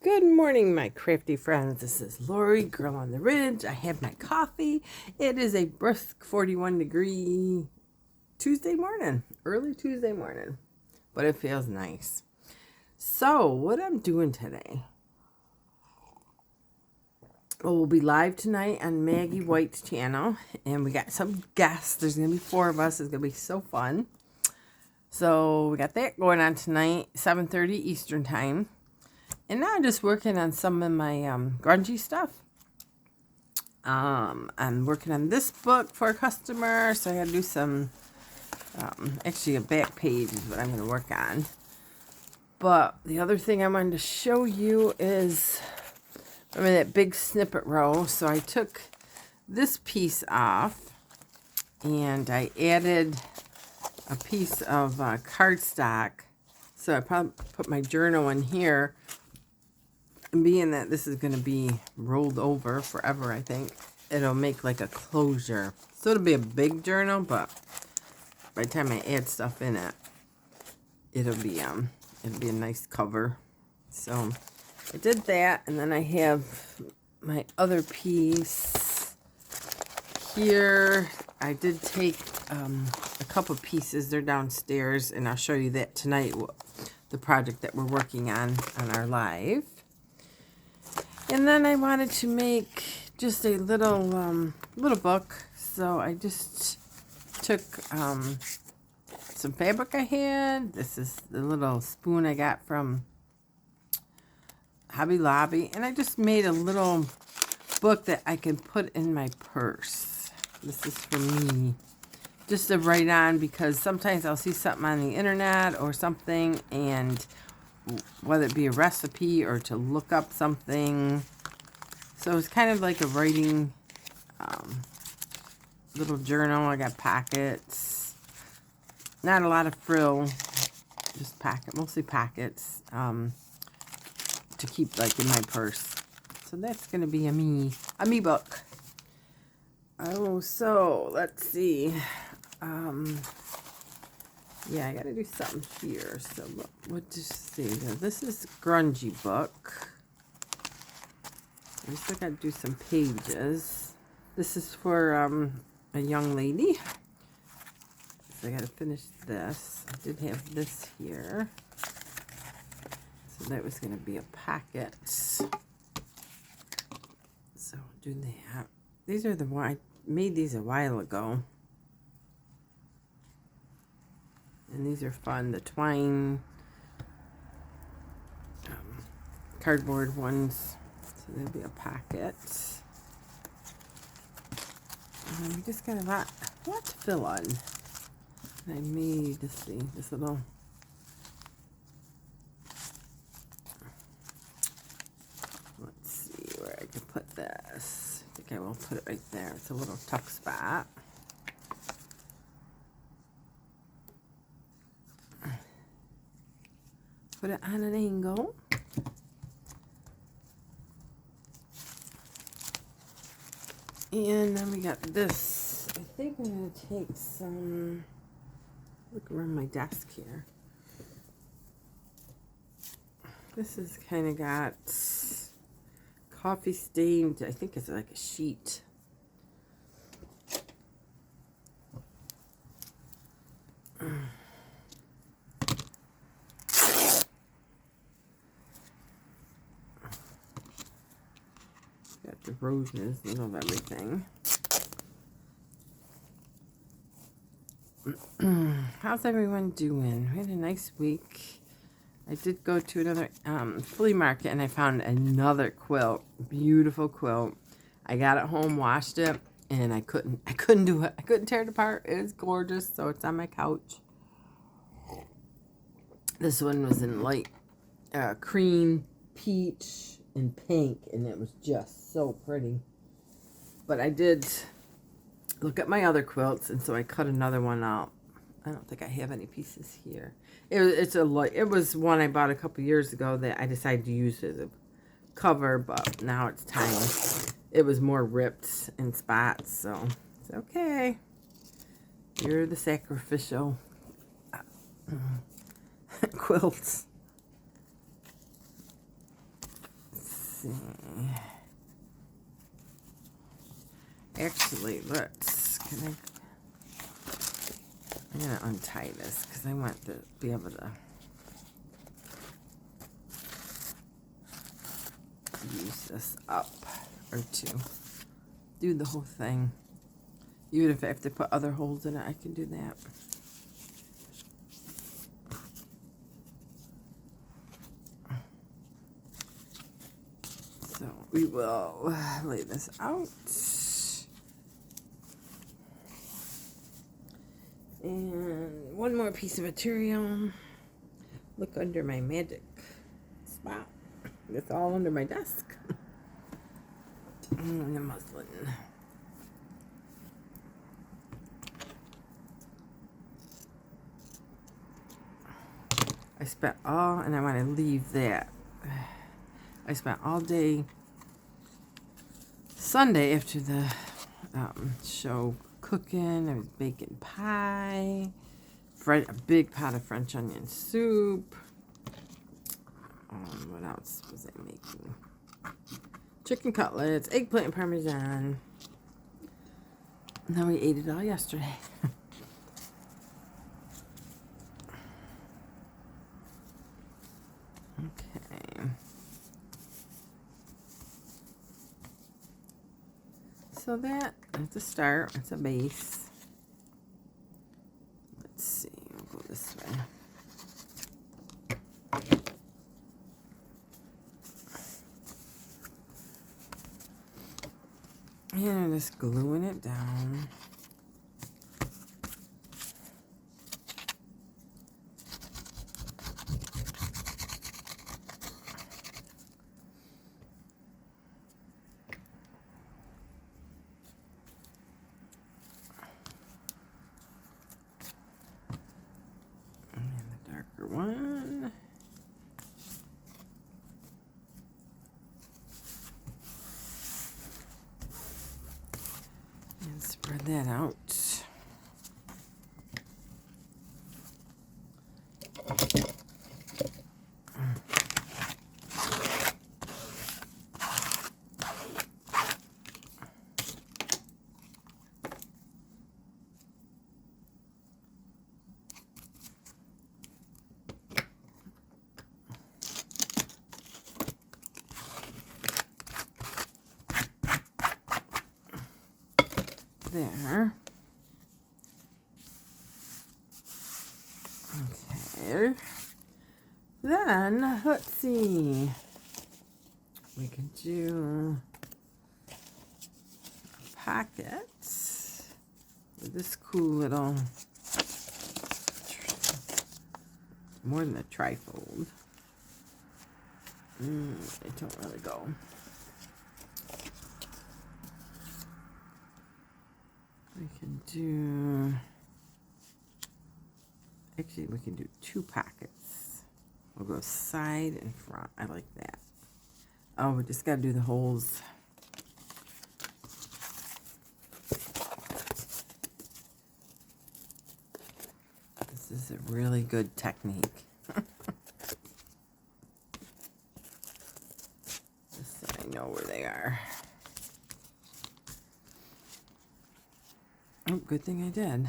Good morning, my crafty friends. This is Lori, Girl on the Ridge. I have my coffee. It is a brisk 41-degree Tuesday morning, early Tuesday morning, but it feels nice. So, what I'm doing today, we'll be live tonight on Maggie White's channel, and we got some guests. There's going to be 4 of us. It's going to be so fun. So, we got that going on tonight, 7:30 Eastern Time. And now I'm just working on some of my grungy stuff. I'm working on this book for a customer, so I gotta do some, actually a back page is what I'm gonna work on. But the other thing I wanted to show you is, remember that big snippet row? So I took this piece off and I added a piece of cardstock. So I probably put my journal in here. And being that this is going to be rolled over forever, I think, it'll make like a closure. So it'll be a big journal, but by the time I add stuff in it, it'll be a nice cover. So I did that, and then I have my other piece here. I did take a couple pieces. They're downstairs, and I'll show you that tonight, the project that we're working on our live. And then I wanted to make just a little book, so I just took some fabric I had. This is the little spoon I got from Hobby Lobby, and I just made a little book that I can put in my purse. This is for me, just to write on, because sometimes I'll see something on the internet or something, and whether it be a recipe or to look up something. So it's kind of like a writing little journal. I got pockets. Not a lot of frill. Just mostly pockets to keep like in my purse. So that's going to be a me book. Oh, so let's see. Yeah, I got to do something here. So what to see? This is Grungy book. I still got to do some pages. This is for a young lady. So I got to finish this. I did have this here. So that was going to be a packet. So do that. These are the one I made these a while ago. And these are fun. The twine cardboard ones. So there'll be a packet. And we just got a lot to fill on. And I made, let's see, this little, let's see where I can put this. I think I will put it right there. It's a little tuck spot. Put it on an angle. And then we got this. I think I'm going to take some, look around my desk here. This has kind of got coffee stained, I think it's like a sheet. Got the roses, a little of everything. How's everyone doing? We had a nice week. I did go to another flea market, and I found another quilt. Beautiful quilt. I got it home, washed it, and I couldn't do it. I couldn't tear it apart. It is gorgeous, so it's on my couch. This one was in light cream, peach, and pink, and it was just so pretty. But I did look at my other quilts, and so I cut another one out. I don't think I have any pieces here. It was one I bought a couple years ago that I decided to use as a cover, but now it's time. It was more ripped in spots, so it's okay. You're the sacrificial quilts. see. Actually, I'm gonna untie this because I want to be able to use this up or to do the whole thing. Even if I have to put other holes in it, I can do that. So we will lay this out. And one more piece of material. Look under my magic spot. It's all under my desk. And the muslin. And I want to leave that. I spent all day Sunday after the show cooking. I was baking pie, a big pot of French onion soup. What else was I making? Chicken cutlets, eggplant and parmesan. And then we ate it all yesterday. Okay. So that is the start. It's a base. Let's see. We'll go this way. And I'm just gluing it down. One. And spread that out. There. Okay. Then, let's see. We can do a pocket with this cool little, more than a trifold. It don't really go. We can do, actually we can do 2 pockets. We'll go side and front. I like that. Oh, we just got to do the holes. This is a really good technique. Just so I know where they are. Oh, good thing I did.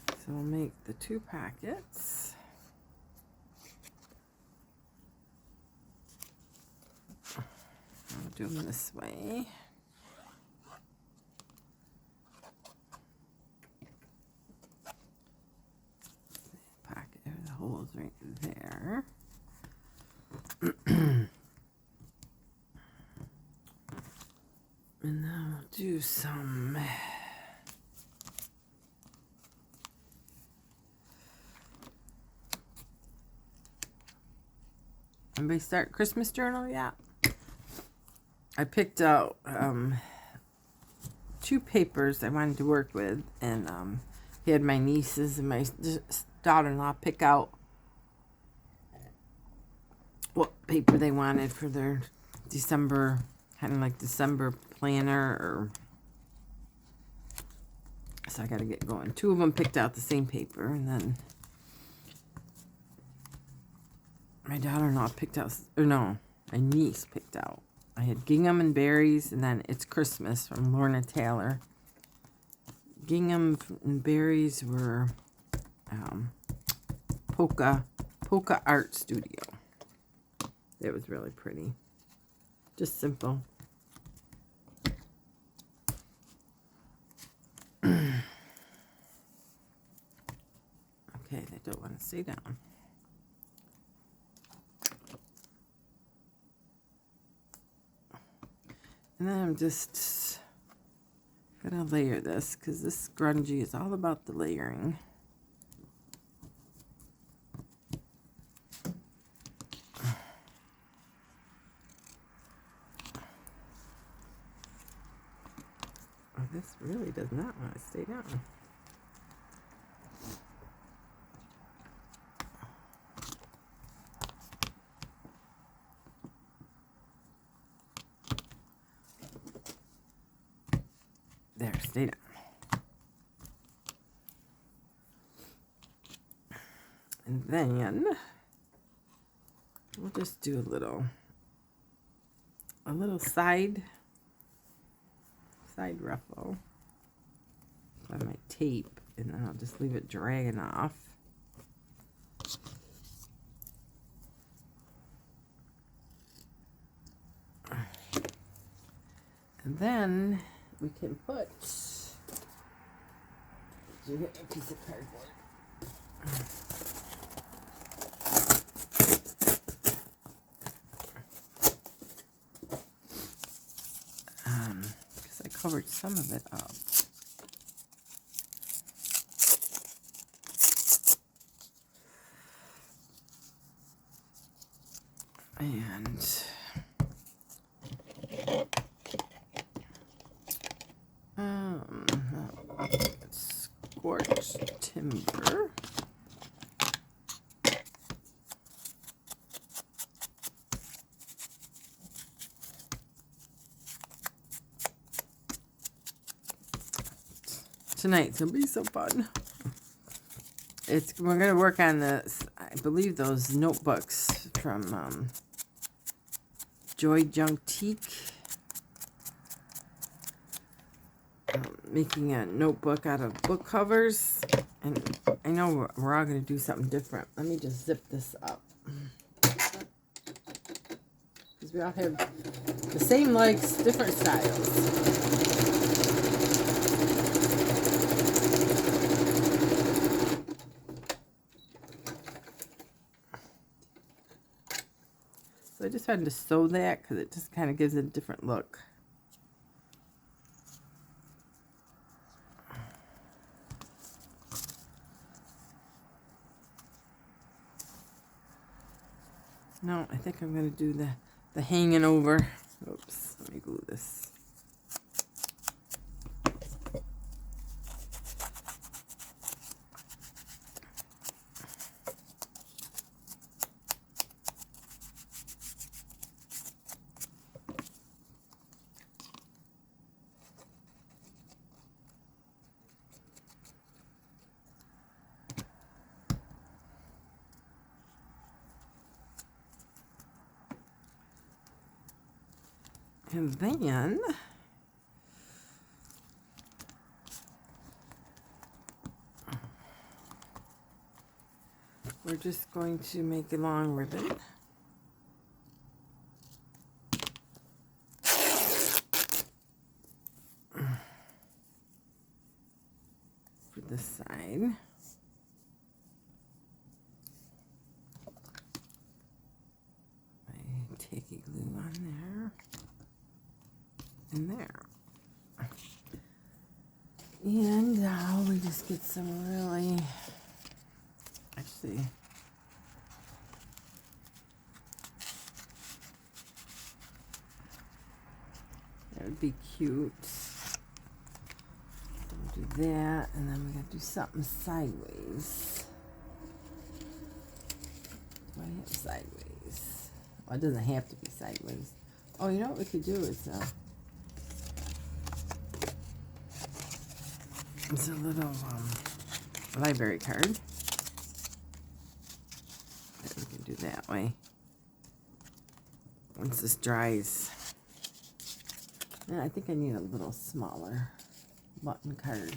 So we'll make the 2 pockets. I'll do them this way. Pocket, the holes right there. And then we'll do some anybody start Christmas journal yet? I picked out 2 papers I wanted to work with, and he had my nieces and my daughter-in-law pick out what paper they wanted for their December, kind of like December planner or So I got to get going. 2 of them picked out the same paper, and then my daughter-in-law picked out, or no, my niece picked out. I had Gingham and Berries, and then It's Christmas from Lorna Taylor. Gingham and Berries were Polka Art Studio. It was really pretty. Just simple. Okay, they don't want to stay down. And then I'm just gonna layer this because this Grungy is all about the layering. Oh, this really does not want to stay down. There, stay down. And then we'll just do a little side ruffle on my tape, and then I'll just leave it dragging off. And then we can put, did you get a piece of cardboard? Because I covered some of it up. And scorched timber. Tonight's gonna be so fun. We're gonna work on this. I believe those notebooks from Joy Juntique. Making a notebook out of book covers, and I know we're all going to do something different. Let me just zip this up, because we all have the same legs, different styles. So I just wanted to sew that because it just kind of gives it a different look. No, I think I'm going to do the hanging over. Oops, let me glue this. And then we're just going to make a long ribbon. For this side. My tacky glue on there. In there. And now we just get some really, actually, that would be cute. We'll do that, and then we're going to do something sideways. Why do you have sideways? Well, it doesn't have to be sideways. Oh, you know what we could do is, It's a little library card that we can do that way. Once this dries, and I think I need a little smaller button card,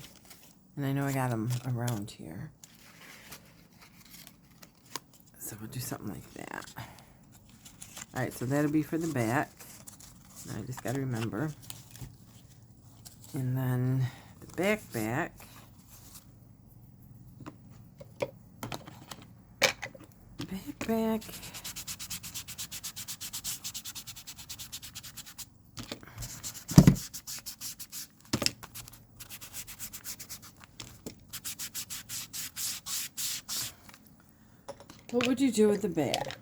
and I know I got them around here, so we'll do something like that. All right, so that'll be for the back. I just got to remember. And then the back. What would you do with the back?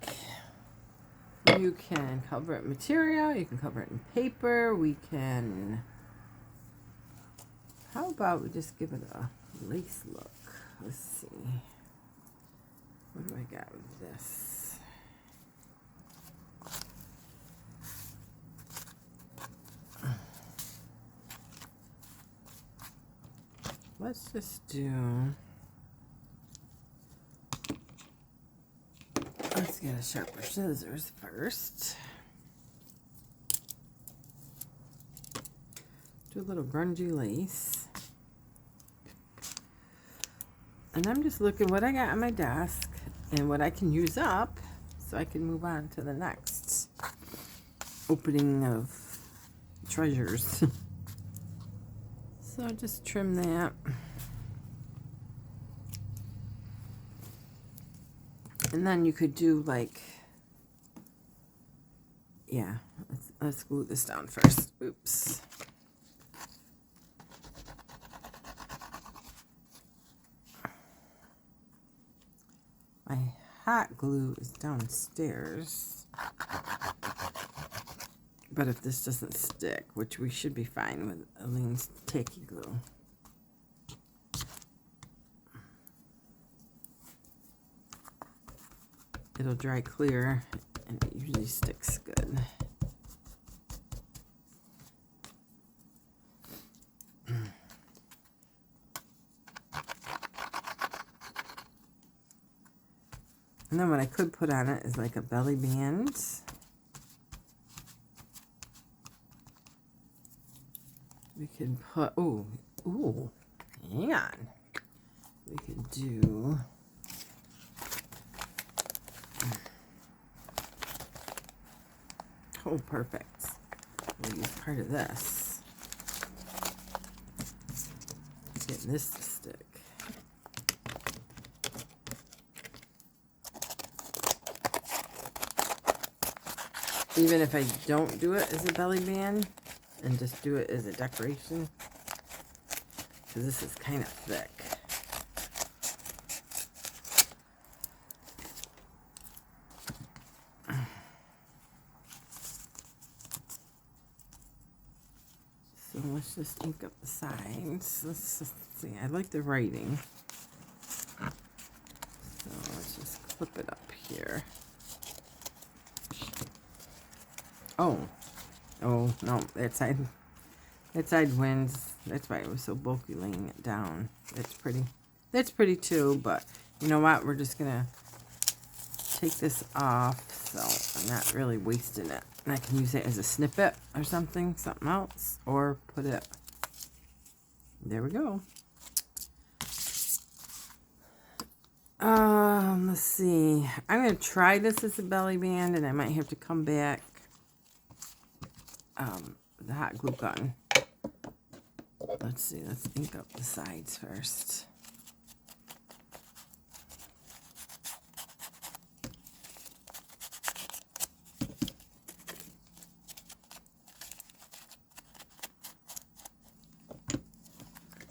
You can cover it in material, you can cover it in paper, we can, how about we just give it a lace look? Let's see. What do I got with this? Let's just do, let's get a sharper scissors first. Do a little grungy lace. And I'm just looking what I got on my desk and what I can use up so I can move on to the next opening of treasures. So just trim that. And then you could do like, yeah, let's glue this down first. Oops. My hot glue is downstairs. But if this doesn't stick, which we should be fine with Aleene's tacky glue. It'll dry clear and it usually sticks good. And then what I could put on it is like a belly band. We can put, ooh, hang on. We could do, oh, perfect. We'll use part of this. Getting this to stick. Even if I don't do it as a belly band and just do it as a decoration, because this is kind of thick. So let's just ink up the sides. Let's just see. I like the writing. So let's just clip it up here. Oh, no, that side wins. That's why it was so bulky laying it down. That's pretty too, but you know what? We're just gonna take this off so I'm not really wasting it. And I can use it as a snippet or something else, or put it, there we go. Let's see. I'm gonna try this as a belly band and I might have to come back the hot glue gun. Let's see, let's ink up the sides first.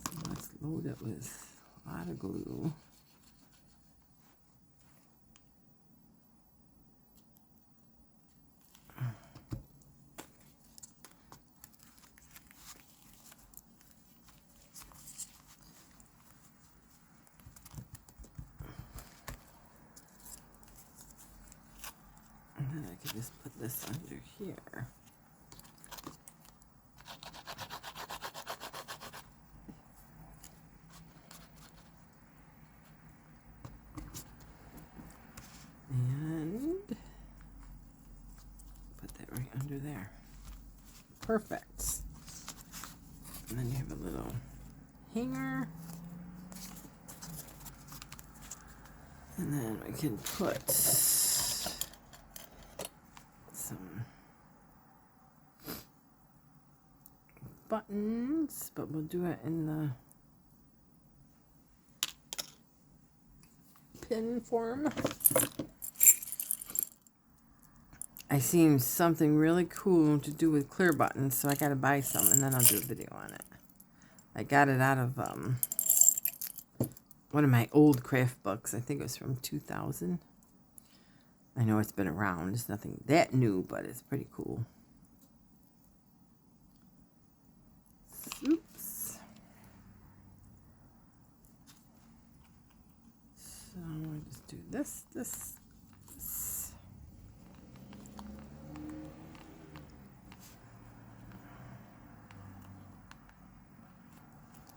So let's load it with a lot of glue. And then I could just put this under here. perfect. And then you have a little hanger. And then we can put some buttons, but we'll do it in the pin form. I seen something really cool to do with clear buttons, so I gotta buy some and then I'll do a video on it. I got it out of one of my old craft books. I think it was from 2000. I know it's been around. It's nothing that new, but it's pretty cool. Oops. So I'll just do this.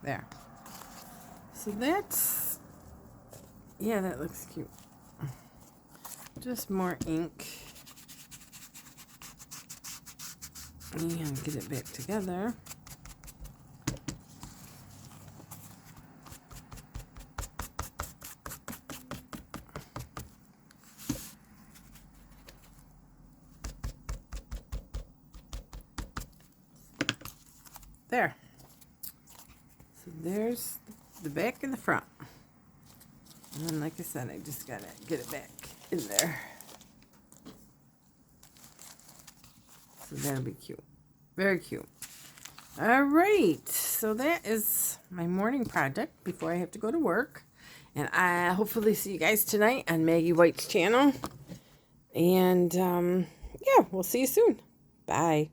There. So that's, yeah, that looks cute. Just more ink. And get it back together. There. So there's the back and the front. And then, like I said, I just gotta get it back in there. So that'll be cute. Very cute. All right. So that is my morning project before I have to go to work. And I hopefully see you guys tonight on Maggie White's channel. And, yeah, we'll see you soon. Bye.